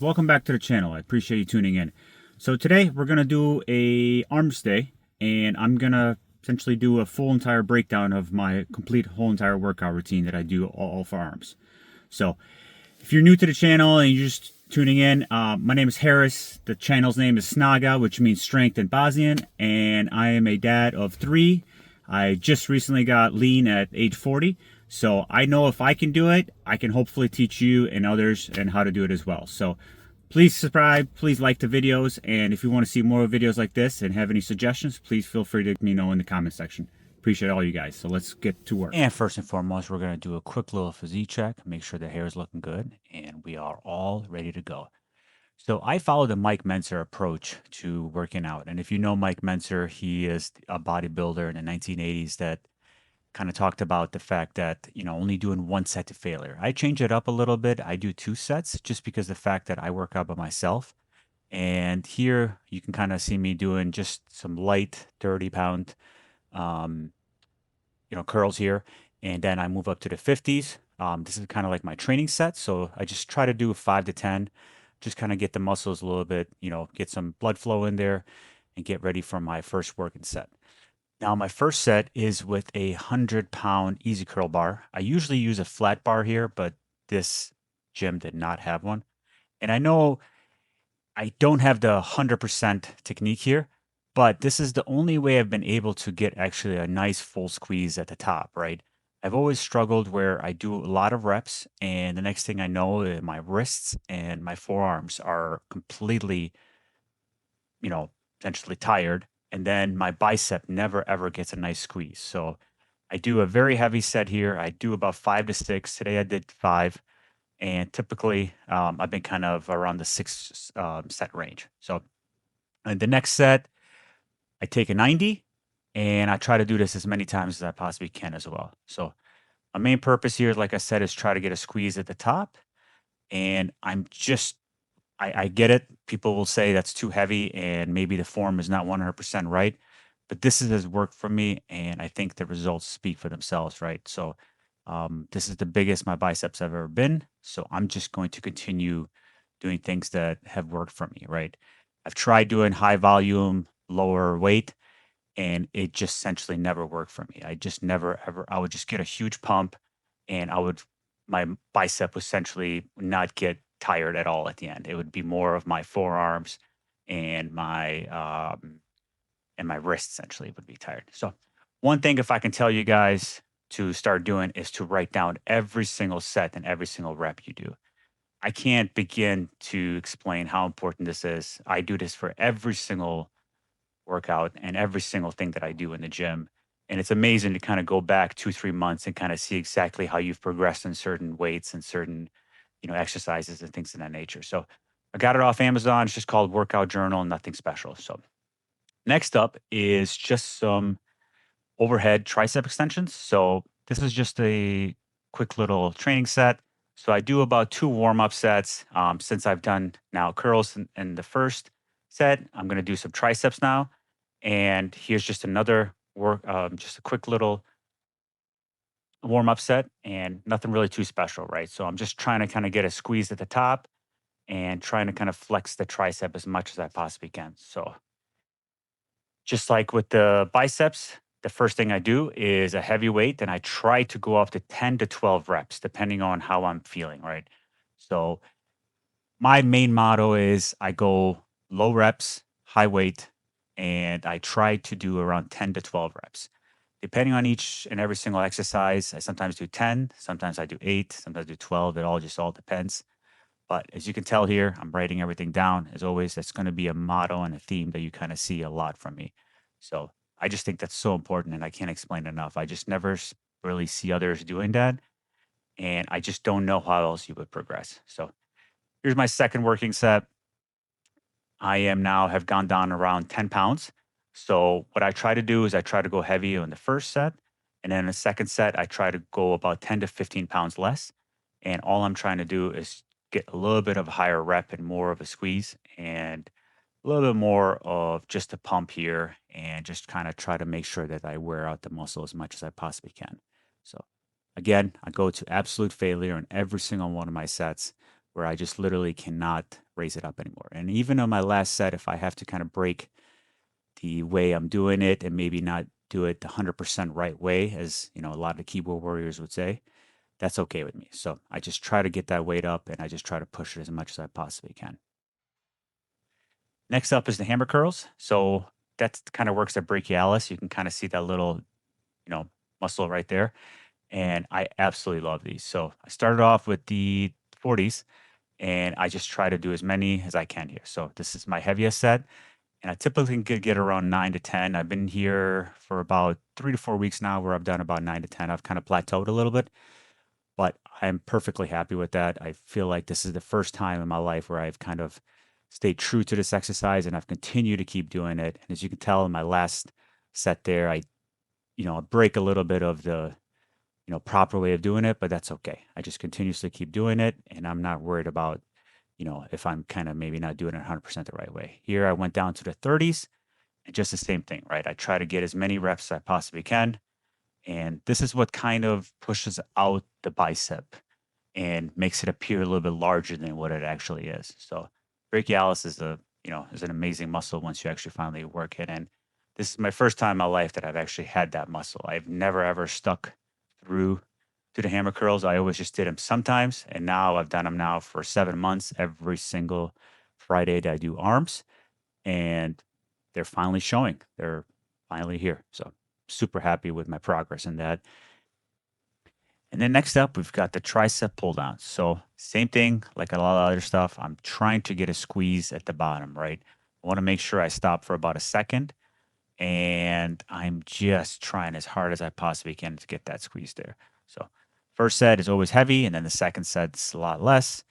Welcome back to the channel. I appreciate you tuning in. So today we're gonna do a arms day, and I'm gonna essentially do a full entire breakdown of my complete whole entire workout routine that I do all for arms. So if you're new to the channel and you're just tuning in, my name is Harris. The channel's name is Snaga, which means strength in Bosnian, and I am a dad of 3. I just recently got lean at age 40, so I know if I can do it, I can hopefully teach you and others and how to do it as well. So please subscribe, please like the videos, and if you want to see more videos like this and have any suggestions, please feel free to let me know in the comment section. Appreciate all you guys. So let's get to work. And first and foremost, we're going to do a quick little physique check, make sure the hair is looking good, and we are all ready to go. So I follow the Mike Mentzer approach to working out. And if you know Mike Mentzer, he is a bodybuilder in the 1980s that kind of talked about the fact that, only doing one set to failure. I change it up a little bit. I do 2 sets just because the fact that I work out by myself. And here you can kind of see me doing just some light 30-pound um, curls here. And then I move up to the 50s. This is kind of like my training set. So I just try to do 5 to 10, just kind of get the muscles a little bit, get some blood flow in there and get ready for my first working set. Now, my first set is with a 100-pound easy curl bar. I usually use a flat bar here, but this gym did not have one. And I know I don't have the 100% technique here, but this is the only way I've been able to get actually a nice full squeeze at the top, right? I've always struggled where I do a lot of reps, and the next thing I know, my wrists and my forearms are completely, you know, essentially tired. And then my bicep never ever gets a nice squeeze. So I do a very heavy set here. I do about 5 to 6. Today I did 5. And typically, I've been kind of around the 6 set range. So the next set, I take a 90 and I try to do this as many times as I possibly can as well. So my main purpose here, like I said, is try to get a squeeze at the top. And I get it. People will say that's too heavy and maybe the form is not 100% right. But this has worked for me. And I think the results speak for themselves, right? So this is the biggest my biceps have ever been. So I'm just going to continue doing things that have worked for me, right? I've tried doing high volume, lower weight, and it just essentially never worked for me. I just never ever, I would just get a huge pump and my bicep would essentially not get tired at all at the end. It would be more of my forearms and my wrist essentially would be tired. So one thing, if I can tell you guys to start doing, is to write down every single set and every single rep you do. I can't begin to explain how important this is. I do this for every single workout and every single thing that I do in the gym. And it's amazing to kind of go back 2, 3 months and kind of see exactly how you've progressed in certain weights and certain, exercises and things of that nature. So I got it off Amazon. It's just called Workout Journal, nothing special. So next up is just some overhead tricep extensions. So this is just a quick little training set. So I do about 2 warm-up sets. Since I've done now curls in the first set, I'm going to do some triceps now. And here's just another just a quick little warm-up set, and nothing really too special, right? So I'm just trying to kind of get a squeeze at the top and trying to kind of flex the tricep as much as I possibly can. So just like with the biceps, the first thing I do is a heavy weight, and I try to go up to 10 to 12 reps, depending on how I'm feeling, right? So my main motto is I go low reps, high weight, and I try to do around 10 to 12 reps. Depending on each and every single exercise, I sometimes do 10, sometimes I do 8, sometimes I do 12. It all depends. But as you can tell here, I'm writing everything down. As always, that's going to be a motto and a theme that you kind of see a lot from me. So I just think that's so important and I can't explain it enough. I just never really see others doing that. And I just don't know how else you would progress. So here's my second working set. I am now have gone down around 10 pounds. So what I try to do is I try to go heavy on the first set. And then the second set, I try to go about 10 to 15 pounds less. And all I'm trying to do is get a little bit of a higher rep and more of a squeeze and a little bit more of just a pump here and just kind of try to make sure that I wear out the muscle as much as I possibly can. So again, I go to absolute failure in every single one of my sets where I just literally cannot raise it up anymore. And even on my last set, if I have to kind of break the way I'm doing it and maybe not do it the 100% right way, as a lot of the keyboard warriors would say, that's okay with me. So I just try to get that weight up and I just try to push it as much as I possibly can. Next up is the hammer curls. So that kind of works at brachialis. You can kind of see that little, you know, muscle right there. And I absolutely love these. So I started off with the 40s and I just try to do as many as I can here. So this is my heaviest set. And I typically could get around 9 to 10. I've been here for about 3 to 4 weeks now where I've done about 9 to 10. I've kind of plateaued a little bit, but I'm perfectly happy with that. I feel like this is the first time in my life where I've kind of stayed true to this exercise and I've continued to keep doing it. And as you can tell in my last set there, I break a little bit of the, proper way of doing it, but that's okay. I just continuously keep doing it and I'm not worried about, if I'm kind of maybe not doing it 100% the right way. Here I went down to the 30s and just the same thing, right? I try to get as many reps as I possibly can. And this is what kind of pushes out the bicep and makes it appear a little bit larger than what it actually is. So brachialis is an amazing muscle once you actually finally work it. And this is my first time in my life that I've actually had that muscle. I've never ever stuck through to the hammer curls. I always just did them sometimes. And now I've done them now for 7 months, every single Friday that I do arms. And they're finally showing. They're finally here. So super happy with my progress in that. And then next up, we've got the tricep pull down. So same thing, like a lot of other stuff. I'm trying to get a squeeze at the bottom, right? I want to make sure I stop for about a second, and I'm just trying as hard as I possibly can to get that squeeze there. So first set is always heavy, and then the second set's a lot less.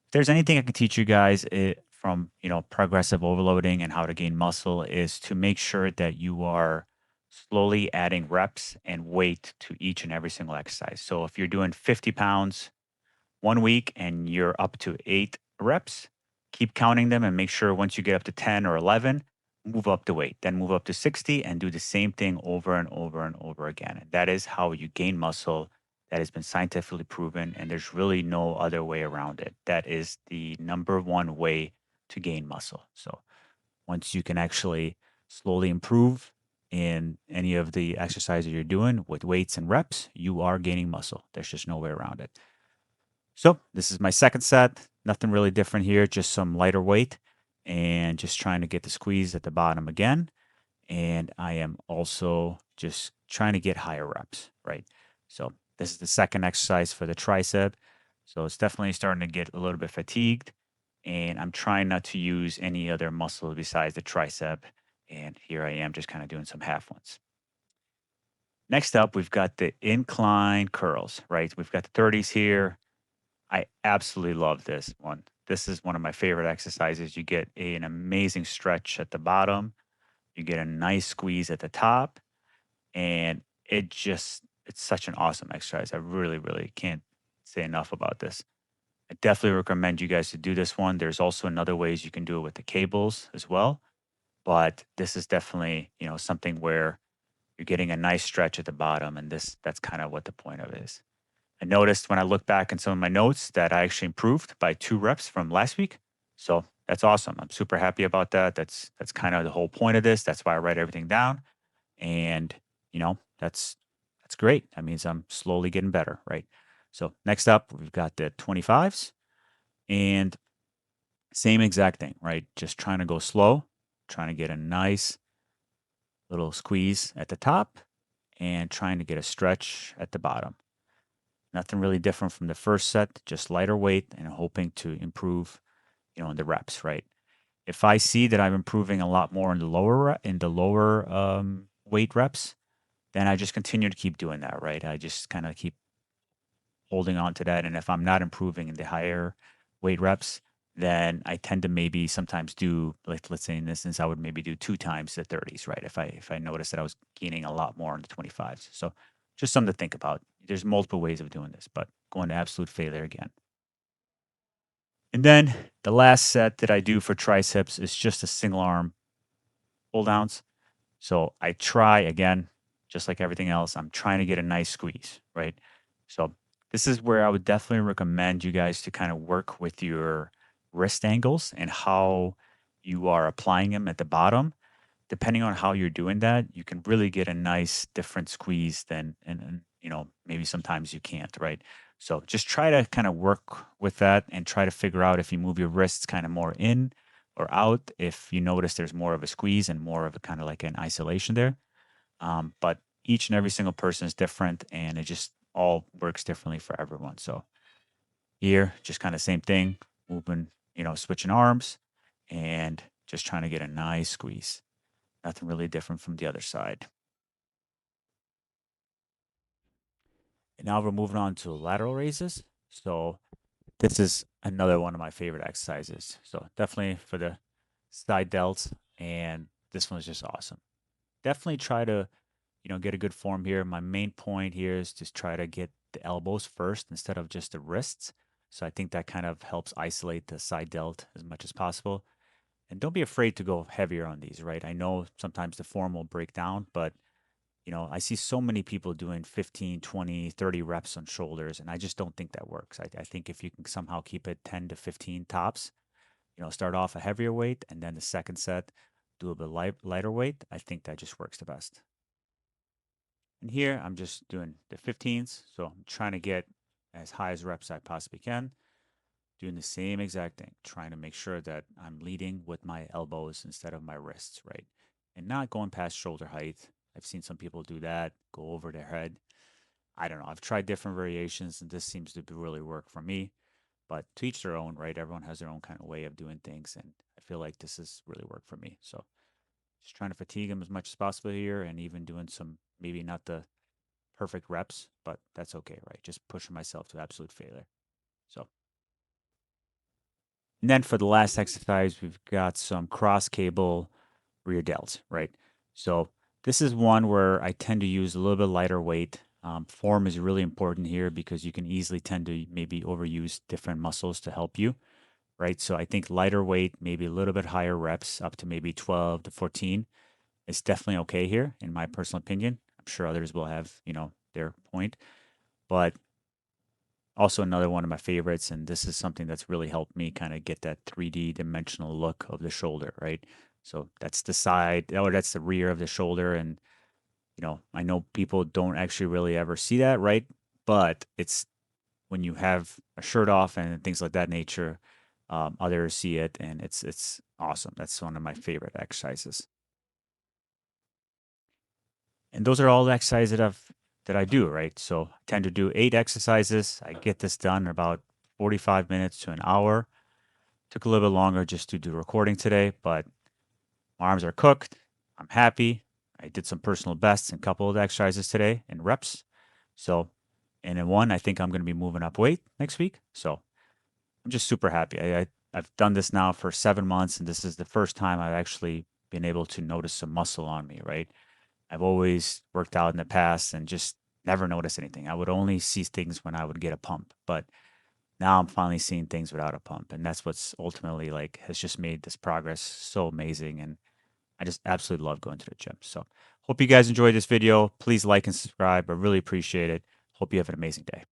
If there's anything I can teach you guys from progressive overloading and how to gain muscle is to make sure that you are slowly adding reps and weight to each and every single exercise. So if you're doing 50 pounds 1 week and you're up to 8 reps, keep counting them and make sure once you get up to 10 or 11, move up the weight, then move up to 60 and do the same thing over and over and over again. And that is how you gain muscle. That has been scientifically proven, and there's really no other way around it. That is the number one way to gain muscle. So once you can actually slowly improve in any of the exercises you're doing with weights and reps, you are gaining muscle. There's just no way around it. So this is my second set. Nothing really different here, just some lighter weight and just trying to get the squeeze at the bottom again. And I am also just trying to get higher reps, right? So this is the second exercise for the tricep. So it's definitely starting to get a little bit fatigued. And I'm trying not to use any other muscle besides the tricep. And here I am just kind of doing some half ones. Next up, we've got the incline curls, right? We've got the 30s here. I absolutely love this one. This is one of my favorite exercises. You get an amazing stretch at the bottom. You get a nice squeeze at the top. And it's such an awesome exercise. I really, really can't say enough about this. I definitely recommend you guys to do this one. There's also another ways you can do it with the cables as well. But this is definitely, something where you're getting a nice stretch at the bottom. And that's kind of what the point of it is. I noticed when I look back in some of my notes that I actually improved by 2 reps from last week. So that's awesome. I'm super happy about that. That's kind of the whole point of this. That's why I write everything down. And, that's great. That means I'm slowly getting better, right? So next up, we've got the 25s and same exact thing, right? Just trying to go slow, trying to get a nice little squeeze at the top and trying to get a stretch at the bottom. Nothing really different from the first set, just lighter weight and hoping to improve, in the reps, right? If I see that I'm improving a lot more in the lower weight reps, then I just continue to keep doing that, right? I just kind of keep holding on to that. And if I'm not improving in the higher weight reps, then I tend to maybe sometimes do, like, let's say in this instance, I would maybe do 2 times the 30s, right? If I notice that I was gaining a lot more in the 25s. So just something to think about. There's multiple ways of doing this, but going to absolute failure again. And then the last set that I do for triceps is just a single arm pull downs. So I try again, just like everything else, I'm trying to get a nice squeeze, right? So this is where I would definitely recommend you guys to kind of work with your wrist angles and how you are applying them at the bottom. Depending on how you're doing that, you can really get a nice different squeeze than and maybe sometimes you can't, right? So just try to kind of work with that and try to figure out if you move your wrists kind of more in or out, if you notice there's more of a squeeze and more of a kind of like an isolation there. But each and every single person is different and it just all works differently for everyone. So here, just kind of same thing, moving, switching arms and just trying to get a nice squeeze. Nothing really different from the other side. And now we're moving on to lateral raises. So this is another one of my favorite exercises. So definitely for the side delts, and this one is just awesome. Definitely try to, get a good form here. My main point here is just try to get the elbows first instead of just the wrists. So I think that kind of helps isolate the side delt as much as possible. And don't be afraid to go heavier on these, right? I know sometimes the form will break down, but I see so many people doing 15, 20, 30 reps on shoulders, and I just don't think that works. I think if you can somehow keep it 10 to 15 tops, start off a heavier weight, and then the second set, do a bit lighter weight, I think that just works the best. And here, I'm just doing the 15s, so I'm trying to get as high as reps I possibly can, doing the same exact thing, trying to make sure that I'm leading with my elbows instead of my wrists, right? And not going past shoulder height. I've seen some people do that, go over their head. I don't know. I've tried different variations, and this seems to really work for me. But to each their own, right? Everyone has their own kind of way of doing things, and I feel like this has really worked for me. So just trying to fatigue them as much as possible here, and even doing some maybe not the perfect reps, but that's okay, right? Just pushing myself to absolute failure. So, and then for the last exercise, we've got some cross cable rear delts, right? So this is one where I tend to use a little bit lighter weight. Form is really important here because you can easily tend to maybe overuse different muscles to help you, right? So I think lighter weight, maybe a little bit higher reps, up to maybe 12 to 14, is definitely okay here, in my personal opinion. I'm sure others will have, their point, but also another one of my favorites, and this is something that's really helped me kind of get that 3D dimensional look of the shoulder, right? So that's the side, or that's the rear of the shoulder, and I know people don't actually really ever see that, right? But it's when you have a shirt off and things like that nature, others see it, and it's awesome. That's one of my favorite exercises. And those are all the exercises that I do, right? So I tend to do 8 exercises. I get this done in about 45 minutes to an hour. Took a little bit longer just to do recording today, but my arms are cooked. I'm happy. I did some personal bests and a couple of exercises today in reps. So, and in one, I think I'm going to be moving up weight next week. So I'm just super happy. I've done this now for 7 months, and this is the first time I've actually been able to notice some muscle on me, right? I've always worked out in the past and just never noticed anything. I would only see things when I would get a pump, but now I'm finally seeing things without a pump. And that's what's ultimately like has just made this progress so amazing. And I just absolutely love going to the gym. So hope you guys enjoyed this video. Please like and subscribe. I really appreciate it. Hope you have an amazing day.